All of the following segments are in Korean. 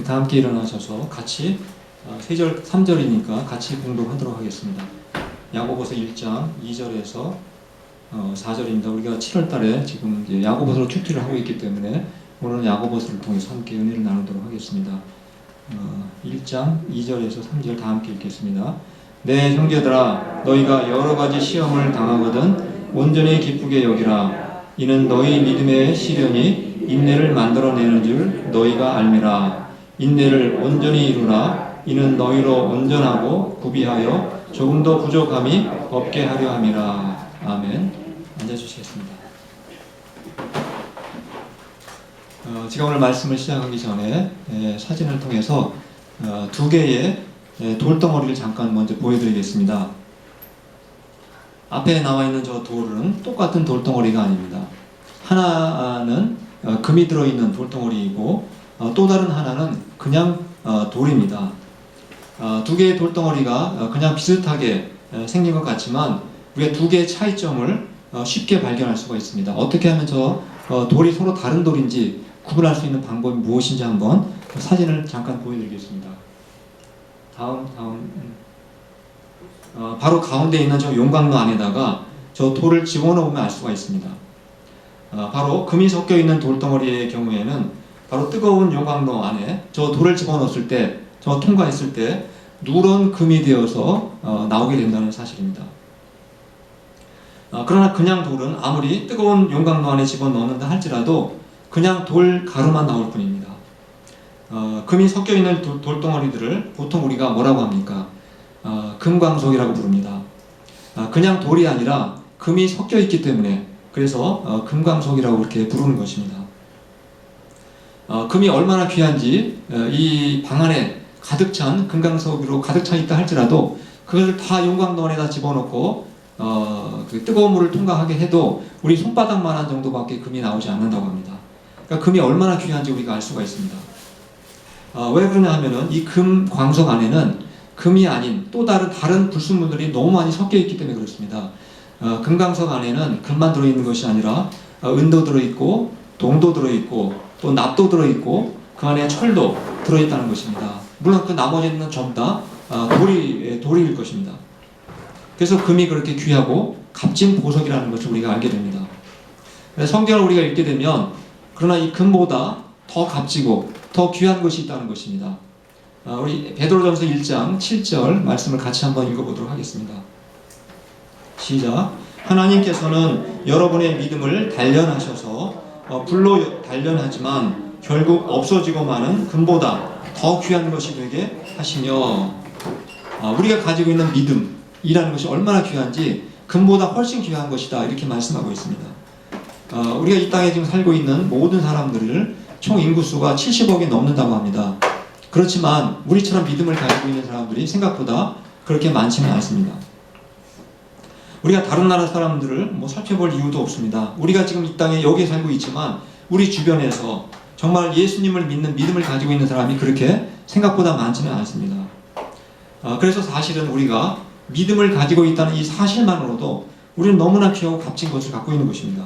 다 함께 일어나셔서 같이 3절, 3절이니까 같이 공독하도록 하겠습니다. 야고보서 1장 2절에서 4절입니다. 우리가 7월 달에 지금 이제 야고보서로 큐티를 하고 있기 때문에 오늘은 야고보서를 통해서 함께 은혜를 나누도록 하겠습니다. 1장 2절에서 3절 다 함께 읽겠습니다. 내 형제들아, 너희가 여러 가지 시험을 당하거든 온전히 기쁘게 여기라. 이는 너희 믿음의 시련이 인내를 만들어내는 줄 너희가 알미라. 인내를 온전히 이루라. 이는 너희로 온전하고 구비하여 조금 더 부족함이 없게 하려 함이라. 아멘. 앉아주시겠습니다. 제가 오늘 말씀을 시작하기 전에 사진을 통해서 두 개의 돌덩어리를 잠깐 먼저 보여드리겠습니다. 앞에 나와 있는 저 돌은 똑같은 돌덩어리가 아닙니다. 하나는 금이 들어있는 돌덩어리이고 또 다른 하나는 그냥 돌입니다. 두 개의 돌덩어리가 그냥 비슷하게 생긴 것 같지만 우리가 두 개의 차이점을 쉽게 발견할 수가 있습니다. 어떻게 하면 저 돌이 서로 다른 돌인지 구분할 수 있는 방법이 무엇인지 한번 사진을 잠깐 보여드리겠습니다. 다음 바로 가운데 있는 저 용광로 안에다가 저 돌을 집어넣으면 알 수가 있습니다. 바로 금이 섞여 있는 돌덩어리의 경우에는 바로 뜨거운 용광로 안에 저 돌을 집어넣었을 때, 저 통과했을 때 누런 금이 되어서 나오게 된다는 사실입니다. 그러나 그냥 돌은 아무리 뜨거운 용광로 안에 집어넣는다 할지라도 그냥 돌 가루만 나올 뿐입니다. 금이 섞여 있는 돌덩어리들을 보통 우리가 뭐라고 합니까? 금광석이라고 부릅니다. 그냥 돌이 아니라 금이 섞여 있기 때문에 그래서 금광석이라고 이렇게 부르는 것입니다. 금이 얼마나 귀한지 이 방 안에 가득 찬 금광석으로 가득 차 있다 할지라도 그것을 다 용광로 안에다 집어넣고 그 뜨거운 물을 통과하게 해도 우리 손바닥만한 정도밖에 금이 나오지 않는다고 합니다. 그러니까 금이 얼마나 귀한지 우리가 알 수가 있습니다. 왜 그러냐 하면은 이 금 광석 안에는 금이 아닌 또 다른 불순물들이 너무 많이 섞여 있기 때문에 그렇습니다. 금광석 안에는 금만 들어있는 것이 아니라 은도 들어있고 동도 들어있고 또 납도 들어있고 그 안에 철도 들어있다는 것입니다. 물론 그 나머지는 전부 다 돌일 것입니다. 그래서 금이 그렇게 귀하고 값진 보석이라는 것을 우리가 알게 됩니다. 성경을 우리가 읽게 되면 그러나 이 금보다 더 값지고 더 귀한 것이 있다는 것입니다. 우리 베드로전서 1장 7절 말씀을 같이 한번 읽어보도록 하겠습니다. 시작. 하나님께서는 여러분의 믿음을 단련하셔서 불로 단련하지만 결국 없어지고 마는 금보다 더 귀한 것이 되게 하시며 우리가 가지고 있는 믿음이라는 것이 얼마나 귀한지 금보다 훨씬 귀한 것이다 이렇게 말씀하고 있습니다. 우리가 이 땅에 지금 살고 있는 모든 사람들을 총 인구수가 70억이 넘는다고 합니다. 그렇지만 우리처럼 믿음을 가지고 있는 사람들이 생각보다 그렇게 많지는 않습니다. 우리가 다른 나라 사람들을 살펴볼 이유도 없습니다. 우리가 지금 이 땅에 여기에 살고 있지만 우리 주변에서 정말 예수님을 믿는 믿음을 가지고 있는 사람이 그렇게 생각보다 많지는 않습니다. 그래서 사실은 우리가 믿음을 가지고 있다는 이 사실만으로도 우리는 너무나 귀하고 값진 것을 갖고 있는 것입니다.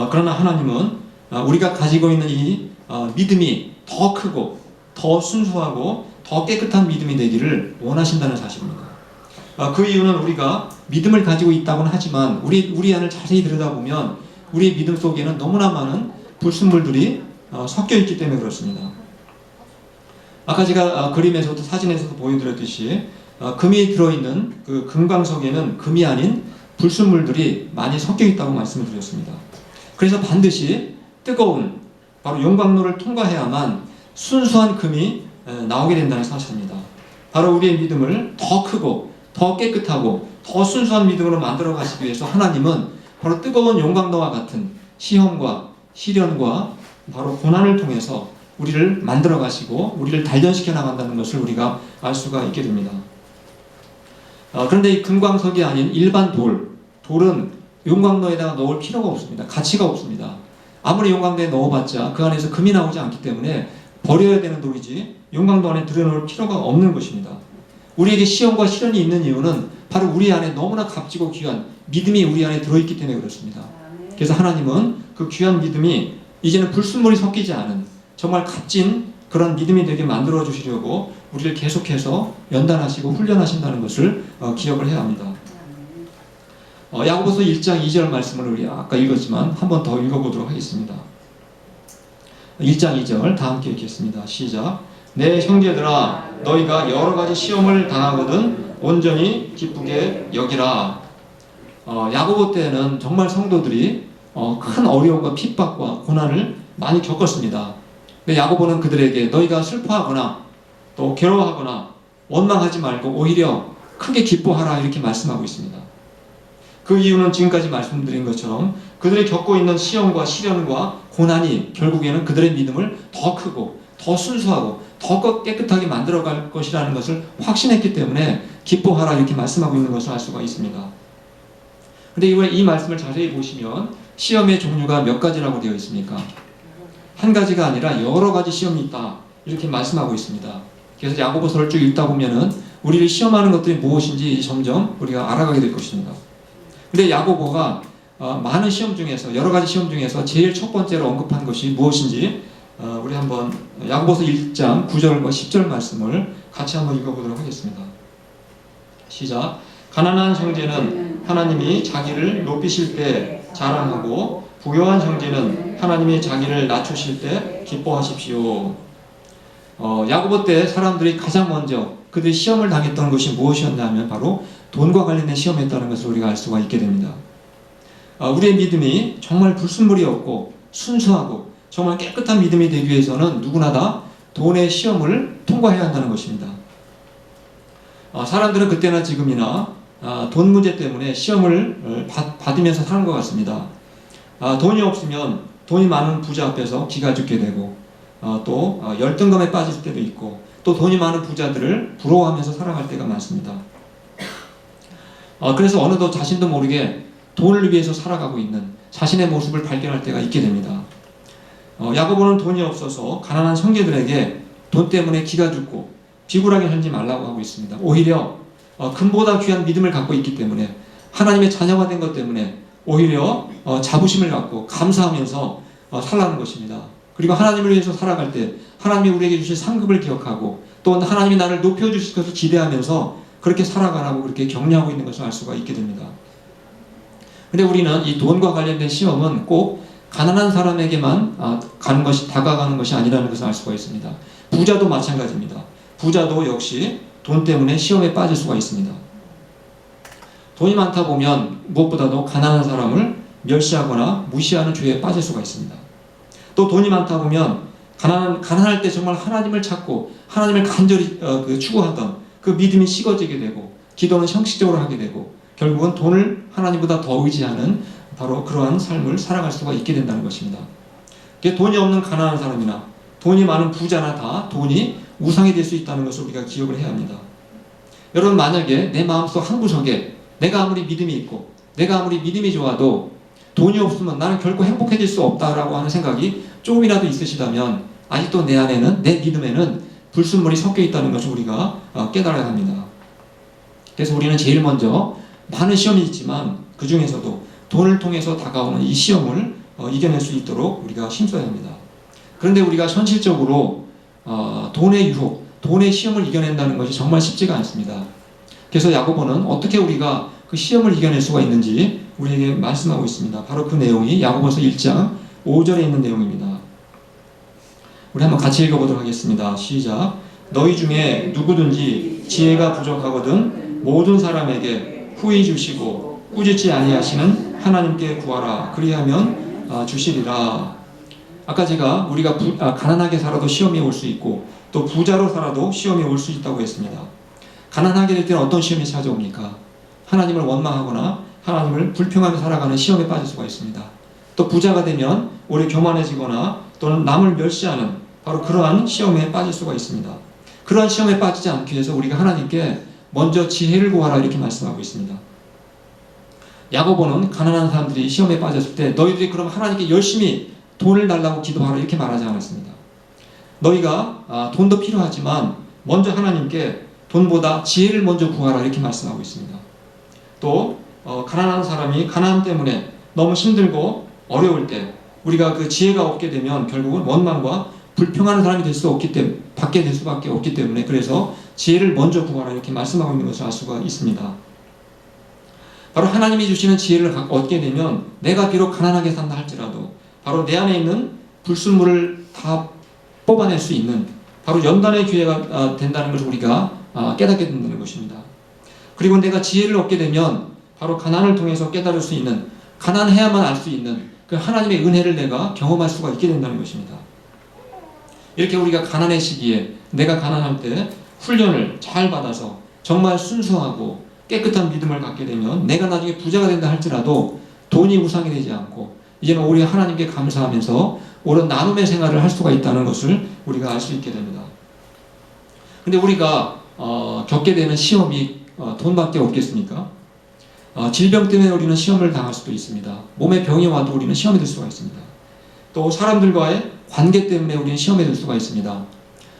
그러나 하나님은 우리가 가지고 있는 이 믿음이 더 크고 더 순수하고 더 깨끗한 믿음이 되기를 원하신다는 사실입니다. 그 이유는 우리가 믿음을 가지고 있다고는 하지만 우리 안을 자세히 들여다보면 우리의 믿음 속에는 너무나 많은 불순물들이 섞여 있기 때문에 그렇습니다. 아까 제가 그림에서도 사진에서도 보여드렸듯이 금이 들어있는 그 금광석에는 금이 아닌 불순물들이 많이 섞여 있다고 말씀을 드렸습니다. 그래서 반드시 뜨거운 바로 용광로를 통과해야만 순수한 금이 나오게 된다는 사실입니다. 바로 우리의 믿음을 더 크고 더 깨끗하고 더 순수한 믿음으로 만들어 가시기 위해서 하나님은 바로 뜨거운 용광로와 같은 시험과 시련과 바로 고난을 통해서 우리를 만들어 가시고 우리를 단련시켜 나간다는 것을 우리가 알 수가 있게 됩니다. 그런데 이 금광석이 아닌 일반 돌은 용광로에다가 넣을 필요가 없습니다. 가치가 없습니다. 아무리 용광로에 넣어봤자 그 안에서 금이 나오지 않기 때문에 버려야 되는 돌이지 용광로 안에 들여놓을 필요가 없는 것입니다. 우리에게 시험과 시련이 있는 이유는 바로 우리 안에 너무나 값지고 귀한 믿음이 우리 안에 들어있기 때문에 그렇습니다. 그래서 하나님은 그 귀한 믿음이 이제는 불순물이 섞이지 않은 정말 값진 그런 믿음이 되게 만들어 주시려고 우리를 계속해서 연단하시고 훈련하신다는 것을 기억을 해야 합니다. 야고보서 1장 2절 말씀을 우리 아까 읽었지만 한 번 더 읽어보도록 하겠습니다. 1장 2절 다 함께 읽겠습니다. 시작. 내 형제들아 너희가 여러 가지 시험을 당하거든 온전히 기쁘게 여기라. 야고보 때는 정말 성도들이 큰 어려움과 핍박과 고난을 많이 겪었습니다. 근데 야고보는 그들에게 너희가 슬퍼하거나 또 괴로워하거나 원망하지 말고 오히려 크게 기뻐하라 이렇게 말씀하고 있습니다. 그 이유는 지금까지 말씀드린 것처럼 그들이 겪고 있는 시험과 시련과 고난이 결국에는 그들의 믿음을 더 크고 더 순수하고 더 깨끗하게 만들어갈 것이라는 것을 확신했기 때문에 기뻐하라 이렇게 말씀하고 있는 것을 알 수가 있습니다. 근데 이 말씀을 자세히 보시면 시험의 종류가 몇 가지라고 되어 있습니까? 한 가지가 아니라 여러 가지 시험이 있다 이렇게 말씀하고 있습니다. 그래서 야고보서를 쭉 읽다 보면은 우리를 시험하는 것들이 무엇인지 점점 우리가 알아가게 될 것입니다. 근데 야고보가 많은 시험 중에서 여러 가지 시험 중에서 제일 첫 번째로 언급한 것이 무엇인지 우리 한번 야고보서 1장 9절과 10절 말씀을 같이 한번 읽어보도록 하겠습니다. 시작. 가난한 형제는 하나님이 자기를 높이실 때 자랑하고 부요한 형제는 하나님이 자기를 낮추실 때 기뻐하십시오. 야고보 때 사람들이 가장 먼저 그들이 시험을 당했던 것이 무엇이었냐면 바로 돈과 관련된 시험이었다는 것을 우리가 알 수가 있게 됩니다. 우리의 믿음이 정말 불순물이 없고 순수하고 정말 깨끗한 믿음이 되기 위해서는 누구나 다 돈의 시험을 통과해야 한다는 것입니다. 사람들은 그때나 지금이나 돈 문제 때문에 시험을 받으면서 사는 것 같습니다. 돈이 없으면 돈이 많은 부자 앞에서 기가 죽게 되고 또 열등감에 빠질 때도 있고 또 돈이 많은 부자들을 부러워하면서 살아갈 때가 많습니다. 그래서 어느덧 자신도 모르게 돈을 위해서 살아가고 있는 자신의 모습을 발견할 때가 있게 됩니다. 야고보는 돈이 없어서 가난한 형제들에게 돈 때문에 기가 죽고 비굴하게 살지 말라고 하고 있습니다. 오히려 금보다 귀한 믿음을 갖고 있기 때문에 하나님의 자녀가 된 것 때문에 오히려 자부심을 갖고 감사하면서 살라는 것입니다. 그리고 하나님을 위해서 살아갈 때 하나님이 우리에게 주신 상급을 기억하고 또 하나님이 나를 높여주실 것을 기대하면서 그렇게 살아가라고 그렇게 격려하고 있는 것을 알 수가 있게 됩니다. 근데 우리는 이 돈과 관련된 시험은 꼭 가난한 사람에게만 다가가는 것이 아니라는 것을 알 수가 있습니다. 부자도 마찬가지입니다. 부자도 역시 돈 때문에 시험에 빠질 수가 있습니다. 돈이 많다 보면 무엇보다도 가난한 사람을 멸시하거나 무시하는 죄에 빠질 수가 있습니다. 또 돈이 많다 보면 가난할 때 정말 하나님을 찾고 하나님을 간절히 추구하던 그 믿음이 식어지게 되고 기도는 형식적으로 하게 되고 결국은 돈을 하나님보다 더 의지하는 바로 그러한 삶을 살아갈 수가 있게 된다는 것입니다. 돈이 없는 가난한 사람이나 돈이 많은 부자나 다 돈이 우상이 될 수 있다는 것을 우리가 기억을 해야 합니다. 여러분 만약에 내 마음속 한 구석에 내가 아무리 믿음이 있고 내가 아무리 믿음이 좋아도 돈이 없으면 나는 결코 행복해질 수 없다라고 하는 생각이 조금이라도 있으시다면 아직도 내 안에는 내 믿음에는 불순물이 섞여 있다는 것을 우리가 깨달아야 합니다. 그래서 우리는 제일 먼저 많은 시험이 있지만 그 중에서도 돈을 통해서 다가오는 이 시험을 이겨낼 수 있도록 우리가 힘써야 합니다. 그런데 우리가 현실적으로 돈의 유혹, 돈의 시험을 이겨낸다는 것이 정말 쉽지가 않습니다. 그래서 야고보는 어떻게 우리가 그 시험을 이겨낼 수가 있는지 우리에게 말씀하고 있습니다. 바로 그 내용이 야고보서 1장 5절에 있는 내용입니다. 우리 한번 같이 읽어보도록 하겠습니다. 시작. 너희 중에 누구든지 지혜가 부족하거든 모든 사람에게 후히 주시고 꾸짖지 아니하시는 하나님께 구하라. 그리하면 주시리라. 아까 우리가 가난하게 살아도 시험이 올 수 있고 또 부자로 살아도 시험이 올 수 있다고 했습니다. 가난하게 될 때는 어떤 시험이 찾아옵니까? 하나님을 원망하거나 하나님을 불평하며 살아가는 시험에 빠질 수가 있습니다. 또 부자가 되면 오히려 교만해지거나 또는 남을 멸시하는 바로 그러한 시험에 빠질 수가 있습니다. 그러한 시험에 빠지지 않기 위해서 우리가 하나님께 먼저 지혜를 구하라 이렇게 말씀하고 있습니다. 야고보는 가난한 사람들이 시험에 빠졌을 때 너희들이 그럼 하나님께 열심히 돈을 달라고 기도하라 이렇게 말하지 않았습니다. 너희가 돈도 필요하지만 먼저 하나님께 돈보다 지혜를 먼저 구하라 이렇게 말씀하고 있습니다. 또 가난한 사람이 가난 때문에 너무 힘들고 어려울 때 우리가 그 지혜가 없게 되면 결국은 원망과 불평하는 사람이 될 수 없기 때문에 받게 될 수밖에 없기 때문에 그래서 지혜를 먼저 구하라 이렇게 말씀하고 있는 것을 알 수가 있습니다. 바로 하나님이 주시는 지혜를 얻게 되면 내가 비록 가난하게 산다 할지라도 바로 내 안에 있는 불순물을 다 뽑아낼 수 있는 바로 연단의 기회가 된다는 것을 우리가 깨닫게 된다는 것입니다. 그리고 내가 지혜를 얻게 되면 바로 가난을 통해서 깨달을 수 있는, 가난해야만 알 수 있는 그 하나님의 은혜를 내가 경험할 수가 있게 된다는 것입니다. 이렇게 우리가 가난의 시기에 내가 가난할 때 훈련을 잘 받아서 정말 순수하고 깨끗한 믿음을 갖게 되면 내가 나중에 부자가 된다 할지라도 돈이 우상이 되지 않고 이제는 오히려 하나님께 감사하면서 옳은 나눔의 생활을 할 수가 있다는 것을 우리가 알 수 있게 됩니다. 근데 우리가 겪게 되는 시험이 돈밖에 없겠습니까? 질병 때문에 우리는 시험을 당할 수도 있습니다. 몸에 병이 와도 우리는 시험에 들 수가 있습니다. 또 사람들과의 관계 때문에 우리는 시험에 들 수가 있습니다.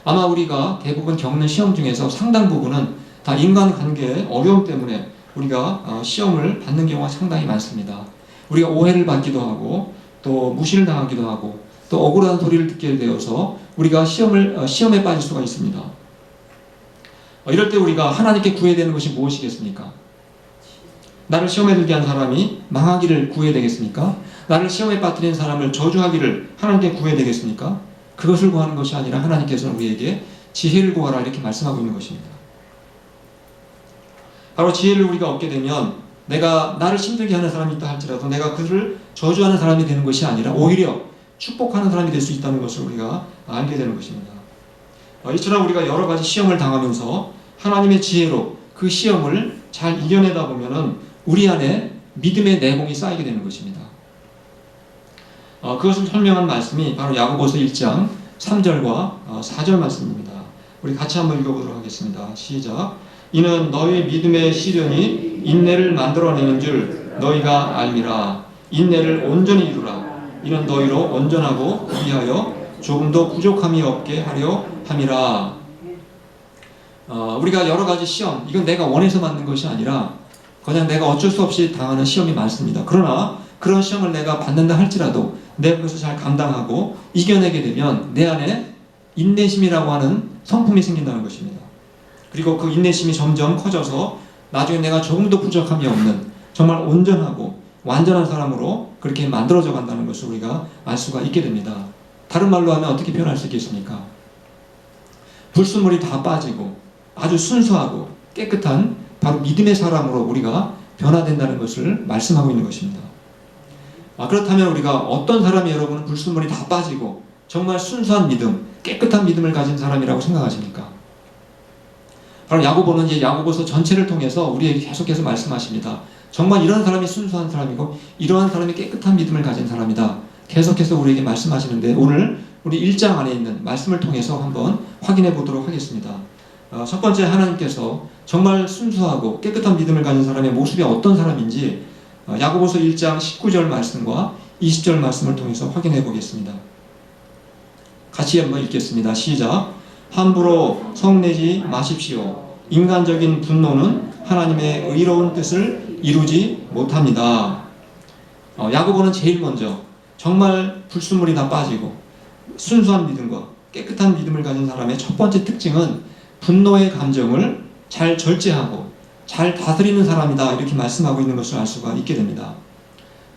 아마 우리가 대부분 겪는 시험 중에서 상당 부분은 다 인간관계의 어려움 때문에 우리가 시험을 받는 경우가 상당히 많습니다. 우리가 오해를 받기도 하고 또 무시를 당하기도 하고 또 억울한 소리를 듣게 되어서 우리가 시험에 빠질 수가 있습니다. 이럴 때 우리가 하나님께 구해야 되는 것이 무엇이겠습니까? 나를 시험에 들게 한 사람이 망하기를 구해야 되겠습니까? 나를 시험에 빠뜨린 사람을 저주하기를 하나님께 구해야 되겠습니까? 그것을 구하는 것이 아니라 하나님께서는 우리에게 지혜를 구하라 이렇게 말씀하고 있는 것입니다. 바로 지혜를 우리가 얻게 되면 내가 나를 힘들게 하는 사람이 있다 할지라도 내가 그를 저주하는 사람이 되는 것이 아니라 오히려 축복하는 사람이 될 수 있다는 것을 우리가 알게 되는 것입니다. 이처럼 우리가 여러 가지 시험을 당하면서 하나님의 지혜로 그 시험을 잘 이겨내다 보면은 우리 안에 믿음의 내공이 쌓이게 되는 것입니다. 그것을 설명한 말씀이 바로 야고보서 1장 3절과 4절 말씀입니다. 우리 같이 한번 읽어보도록 하겠습니다. 시작. 이는 너희 믿음의 시련이 인내를 만들어내는 줄 너희가 알미라. 인내를 온전히 이루라. 이는 너희로 온전하고 위하여 조금도 부족함이 없게 하려 함이라. 우리가 여러 가지 시험, 이건 내가 원해서 만든 것이 아니라 그냥 내가 어쩔 수 없이 당하는 시험이 많습니다. 그러나 그런 시험을 내가 받는다 할지라도 내가 그것을 잘 감당하고 이겨내게 되면 내 안에 인내심이라고 하는 성품이 생긴다는 것입니다. 그리고 그 인내심이 점점 커져서 나중에 내가 조금도 부족함이 없는 정말 온전하고 완전한 사람으로 그렇게 만들어져 간다는 것을 우리가 알 수가 있게 됩니다. 다른 말로 하면 어떻게 표현할 수 있겠습니까? 불순물이 다 빠지고 아주 순수하고 깨끗한 바로 믿음의 사람으로 우리가 변화된다는 것을 말씀하고 있는 것입니다. 그렇다면 우리가 어떤 사람이 여러분은 불순물이 다 빠지고 정말 순수한 믿음, 깨끗한 믿음을 가진 사람이라고 생각하십니까? 바로 야고보는 이제 야고보서 전체를 통해서 우리에게 계속해서 말씀하십니다. 정말 이런 사람이 순수한 사람이고 이러한 사람이 깨끗한 믿음을 가진 사람이다. 계속해서 우리에게 말씀하시는데 오늘 우리 1장 안에 있는 말씀을 통해서 한번 확인해 보도록 하겠습니다. 첫 번째 하나님께서 정말 순수하고 깨끗한 믿음을 가진 사람의 모습이 어떤 사람인지 야고보서 1장 19절 말씀과 20절 말씀을 통해서 확인해 보겠습니다. 같이 한번 읽겠습니다. 시작. 함부로 성내지 마십시오. 인간적인 분노는 하나님의 의로운 뜻을 이루지 못합니다. 야고보는 제일 먼저 정말 불순물이 다 빠지고 순수한 믿음과 깨끗한 믿음을 가진 사람의 첫 번째 특징은 분노의 감정을 잘 절제하고 잘 다스리는 사람이다 이렇게 말씀하고 있는 것을 알 수가 있게 됩니다.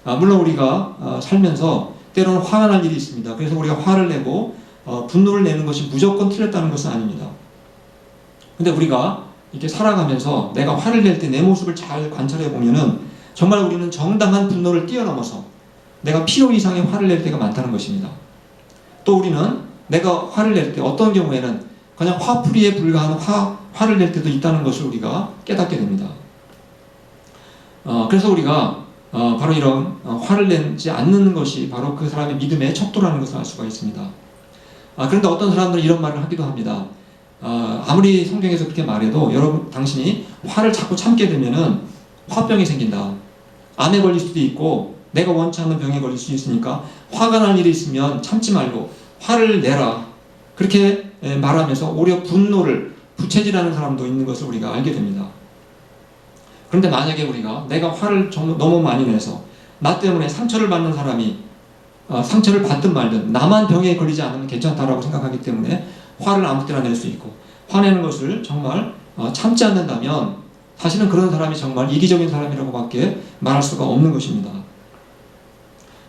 물론 우리가 살면서 때로는 화가 날 일이 있습니다. 그래서 우리가 화를 내고 분노를 내는 것이 무조건 틀렸다는 것은 아닙니다. 근데 우리가 이렇게 살아가면서 내가 화를 낼 때 내 모습을 잘 관찰해 보면은 정말 우리는 정당한 분노를 뛰어넘어서 내가 필요 이상의 화를 낼 때가 많다는 것입니다. 또 우리는 내가 화를 낼 때 어떤 경우에는 그냥 화풀이에 불과한 화를 낼 때도 있다는 것을 우리가 깨닫게 됩니다. 그래서 우리가 바로 이런 화를 내지 않는 것이 바로 그 사람의 믿음의 척도라는 것을 알 수가 있습니다. 그런데 어떤 사람들은 이런 말을 하기도 합니다. 아무리 성경에서 그렇게 말해도 여러분 당신이 화를 자꾸 참게 되면은 화병이 생긴다. 암에 걸릴 수도 있고 내가 원치 않는 병에 걸릴 수 있으니까 화가 날 일이 있으면 참지 말고 화를 내라. 그렇게 말하면서 오히려 분노를 부채질하는 사람도 있는 것을 우리가 알게 됩니다. 그런데 만약에 우리가 내가 화를 너무 많이 내서 나 때문에 상처를 받는 사람이 상처를 받든 말든 나만 병에 걸리지 않으면 괜찮다라고 생각하기 때문에 화를 아무 때나 낼 수 있고, 화내는 것을 정말 참지 않는다면 사실은 그런 사람이 정말 이기적인 사람이라고밖에 말할 수가 없는 것입니다.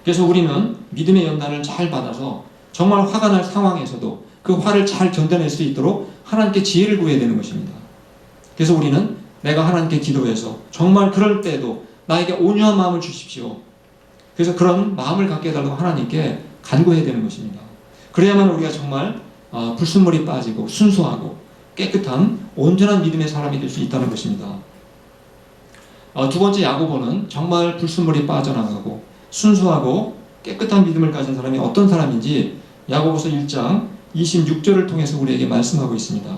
그래서 우리는 믿음의 연단을 잘 받아서 정말 화가 날 상황에서도 그 화를 잘 견뎌낼 수 있도록 하나님께 지혜를 구해야 되는 것입니다. 그래서 우리는 내가 하나님께 기도해서 정말 그럴 때에도 나에게 온유한 마음을 주십시오. 그래서 그런 마음을 갖게 해달라고 하나님께 간구해야 되는 것입니다. 그래야만 우리가 정말 불순물이 빠지고 순수하고 깨끗한 온전한 믿음의 사람이 될 수 있다는 것입니다. 두 번째, 야고보는 정말 불순물이 빠져나가고 순수하고 깨끗한 믿음을 가진 사람이 어떤 사람인지 야고보서 1장 26절을 통해서 우리에게 말씀하고 있습니다.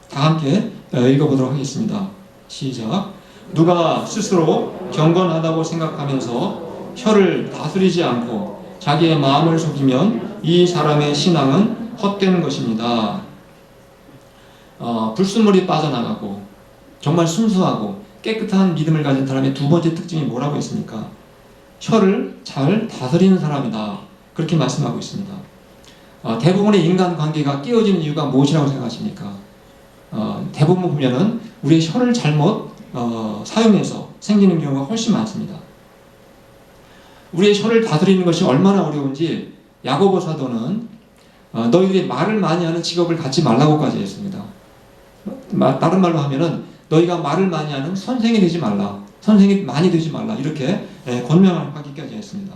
다 함께 읽어보도록 하겠습니다. 시작. 누가 스스로 경건하다고 생각하면서 혀를 다스리지 않고 자기의 마음을 속이면 이 사람의 신앙은 헛된 것입니다. 불순물이 빠져나가고 정말 순수하고 깨끗한 믿음을 가진 사람의 두 번째 특징이 뭐라고 했습니까? 혀를 잘 다스리는 사람이다. 그렇게 말씀하고 있습니다. 대부분의 인간관계가 깨어지는 이유가 무엇이라고 생각하십니까? 대부분 보면은 우리의 혀를 잘못 사용해서 생기는 경우가 훨씬 많습니다. 우리의 혀를 다스리는 것이 얼마나 어려운지 야고보 사도는 너희들이 말을 많이 하는 직업을 갖지 말라고까지 했습니다. 다른 말로 하면은 너희가 말을 많이 하는 선생이 되지 말라, 선생이 많이 되지 말라, 이렇게 권면하기까지 했습니다.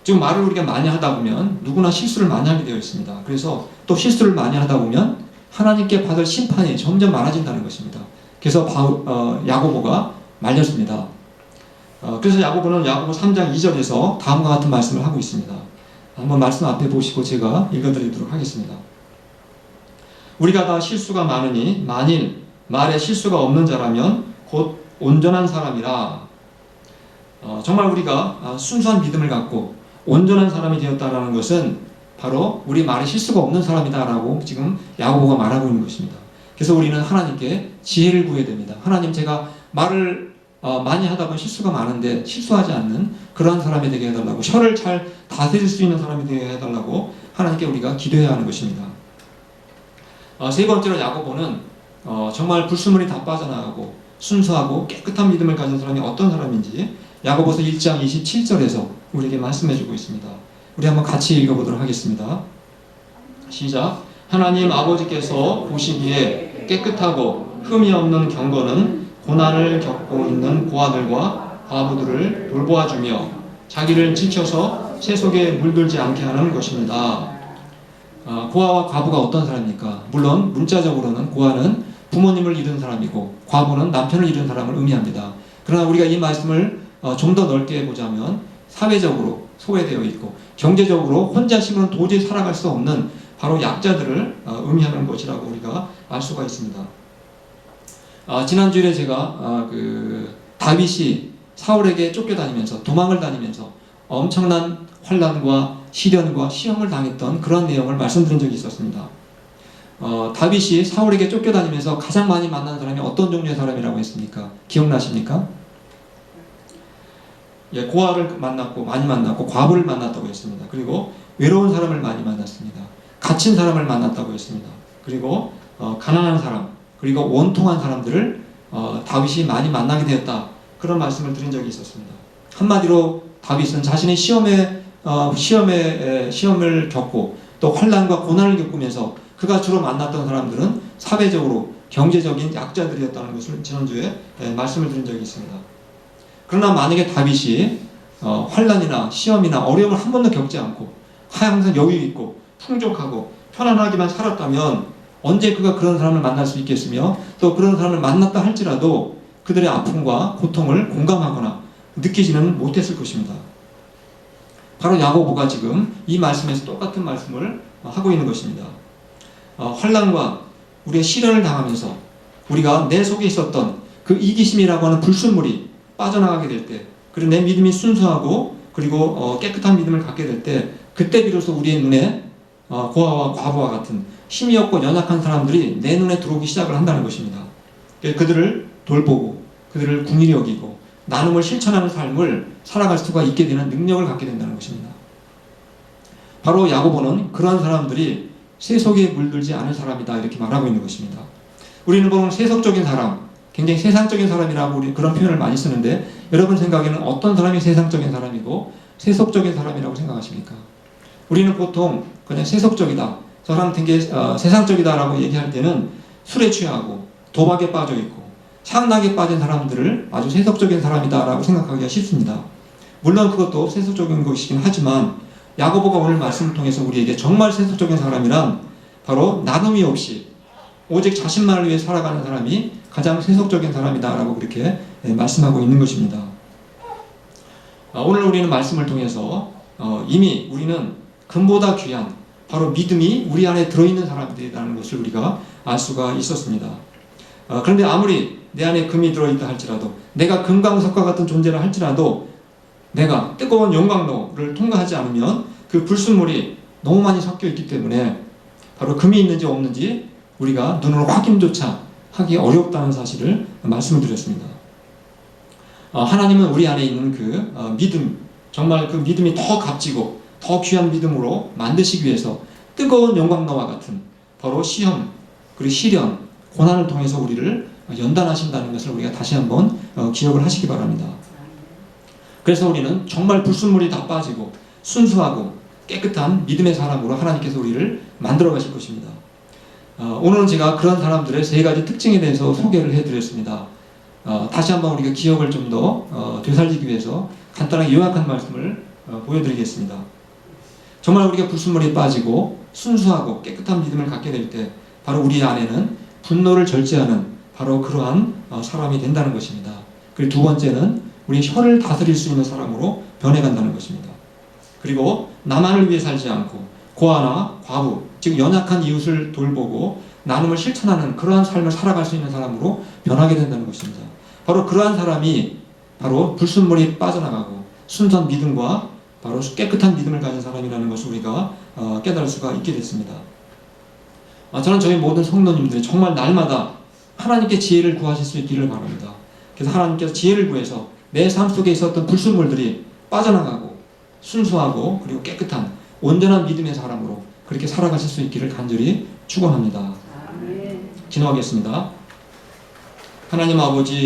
지금 말을 우리가 많이 하다 보면 누구나 실수를 많이 하게 되어 있습니다. 그래서 또 실수를 많이 하다 보면 하나님께 받을 심판이 점점 많아진다는 것입니다. 그래서 야고보가 말렸습니다. 그래서 야고보는 야고보 3장 2절에서 다음과 같은 말씀을 하고 있습니다. 한번 말씀 앞에 보시고 제가 읽어드리도록 하겠습니다. 우리가 다 실수가 많으니 만일 말에 실수가 없는 자라면 곧 온전한 사람이라. 정말 우리가 순수한 믿음을 갖고 온전한 사람이 되었다라는 것은 바로 우리 말에 실수가 없는 사람이다라고 지금 야고보가 말하고 있는 것입니다. 그래서 우리는 하나님께 지혜를 구해야 됩니다. 하나님, 제가 말을 많이 하다 보면 실수가 많은데 실수하지 않는 그러한 사람이 되게 해달라고, 혀를 잘 다스릴 수 있는 사람이 되게 해달라고 하나님께 우리가 기도해야 하는 것입니다. 세 번째로 야고보는 정말 불순물이 다 빠져나가고 순수하고 깨끗한 믿음을 가진 사람이 어떤 사람인지 야고보서 1장 27절에서 우리에게 말씀해주고 있습니다. 우리 한번 같이 읽어보도록 하겠습니다. 시작. 하나님 아버지께서 보시기에 깨끗하고 흠이 없는 경건은 고난을 겪고 있는 고아들과 과부들을 돌보아주며 자기를 지켜서 세속에 물들지 않게 하는 것입니다. 고아와 과부가 어떤 사람입니까? 물론 문자적으로는 고아는 부모님을 잃은 사람이고 과부는 남편을 잃은 사람을 의미합니다. 그러나 우리가 이 말씀을 좀 더 넓게 보자면 사회적으로 소외되어 있고 경제적으로 혼자 힘으로는 도저히 살아갈 수 없는 바로 약자들을 의미하는 것이라고 우리가 알 수가 있습니다. 지난주에 제가 다윗이 사울에게 쫓겨다니면서 도망을 다니면서 엄청난 환난과 시련과 시험을 당했던 그런 내용을 말씀드린 적이 있었습니다. 다윗이 사울에게 쫓겨다니면서 가장 많이 만난 사람이 어떤 종류의 사람이라고 했습니까? 기억나십니까? 고아를 많이 만났고 과부를 만났다고 했습니다. 그리고 외로운 사람을 많이 만났습니다. 갇힌 사람을 만났다고 했습니다. 그리고 가난한 사람, 그리고 원통한 사람들을 다윗이 많이 만나게 되었다. 그런 말씀을 드린 적이 있었습니다. 한마디로 다윗은 자신의 시험을 겪고 또 환난과 고난을 겪으면서 그가 주로 만났던 사람들은 사회적으로 경제적인 약자들이었다는 것을 지난주에 말씀을 드린 적이 있습니다. 그러나 만약에 다윗이 환난이나 시험이나 어려움을 한 번도 겪지 않고 항상 여유 있고 풍족하고 편안하기만 살았다면 언제 그가 그런 사람을 만날 수 있겠으며 또 그런 사람을 만났다 할지라도 그들의 아픔과 고통을 공감하거나 느끼지는 못했을 것입니다. 바로 야고보가 지금 이 말씀에서 똑같은 말씀을 하고 있는 것입니다. 환난과 우리의 시련을 당하면서 우리가 내 속에 있었던 그 이기심이라고 하는 불순물이 빠져나가게 될 때, 그리고 내 믿음이 순수하고 그리고 깨끗한 믿음을 갖게 될 때, 그때 비로소 우리의 눈에 고아와 과부와 같은 힘이 없고 연약한 사람들이 내 눈에 들어오기 시작을 한다는 것입니다. 그들을 돌보고 그들을 긍휼히 여기고 나눔을 실천하는 삶을 살아갈 수가 있게 되는 능력을 갖게 된다는 것입니다. 바로 야고보는 그러한 사람들이 세속에 물들지 않을 사람이다 이렇게 말하고 있는 것입니다. 우리는 보통 세속적인 사람, 굉장히 세상적인 사람이라고 우리 그런 표현을 많이 쓰는데 여러분 생각에는 어떤 사람이 세상적인 사람이고 세속적인 사람이라고 생각하십니까? 우리는 보통 그냥 세속적이다, 저 사람 되게 세상적이다라고 얘기할 때는 술에 취하고 도박에 빠져 있고 향락에 빠진 사람들을 아주 세속적인 사람이다라고 생각하기가 쉽습니다. 물론 그것도 세속적인 것이긴 하지만 야고보가 오늘 말씀을 통해서 우리에게 정말 세속적인 사람이란 바로 나눔이 없이 오직 자신만을 위해 살아가는 사람이 가장 세속적인 사람이다라고 그렇게 말씀하고 있는 것입니다. 오늘 우리는 말씀을 통해서 이미 우리는 금보다 귀한 바로 믿음이 우리 안에 들어있는 사람들이라는 것을 우리가 알 수가 있었습니다. 그런데 아무리 내 안에 금이 들어있다 할지라도, 내가 금강석과 같은 존재를 할지라도 내가 뜨거운 용광로를 통과하지 않으면 그 불순물이 너무 많이 섞여 있기 때문에 바로 금이 있는지 없는지 우리가 눈으로 확인조차 하기 어렵다는 사실을 말씀을 드렸습니다. 하나님은 우리 안에 있는 그 믿음, 정말 그 믿음이 더 값지고 더 귀한 믿음으로 만드시기 위해서 뜨거운 용광로와 같은 바로 시험, 그리고 시련, 고난을 통해서 우리를 연단하신다는 것을 우리가 다시 한번 기억을 하시기 바랍니다. 그래서 우리는 정말 불순물이 다 빠지고 순수하고 깨끗한 믿음의 사람으로 하나님께서 우리를 만들어 가실 것입니다. 오늘은 제가 그런 사람들의 세 가지 특징에 대해서 소개를 해드렸습니다. 다시 한번 우리가 기억을 좀 더 되살리기 위해서 간단하게 요약한 말씀을 보여드리겠습니다. 정말 우리가 불순물이 빠지고 순수하고 깨끗한 믿음을 갖게 될 때 바로 우리 안에는 분노를 절제하는 바로 그러한 사람이 된다는 것입니다. 그리고 두 번째는 우리 혀를 다스릴 수 있는 사람으로 변해간다는 것입니다. 그리고 나만을 위해 살지 않고 고아나 과부, 즉 연약한 이웃을 돌보고 나눔을 실천하는 그러한 삶을 살아갈 수 있는 사람으로 변하게 된다는 것입니다. 바로 그러한 사람이 바로 불순물이 빠져나가고 순수한 믿음과 바로 깨끗한 믿음을 가진 사람이라는 것을 우리가 깨달을 수가 있게 됐습니다. 저는 저희 모든 성도님들이 정말 날마다 하나님께 지혜를 구하실 수 있기를 바랍니다. 그래서 하나님께서 지혜를 구해서 내 삶 속에 있었던 불순물들이 빠져나가고 순수하고 그리고 깨끗한 온전한 믿음의 사람으로 그렇게 살아가실 수 있기를 간절히 축원합니다. 기도하겠습니다. 하나님 아버지,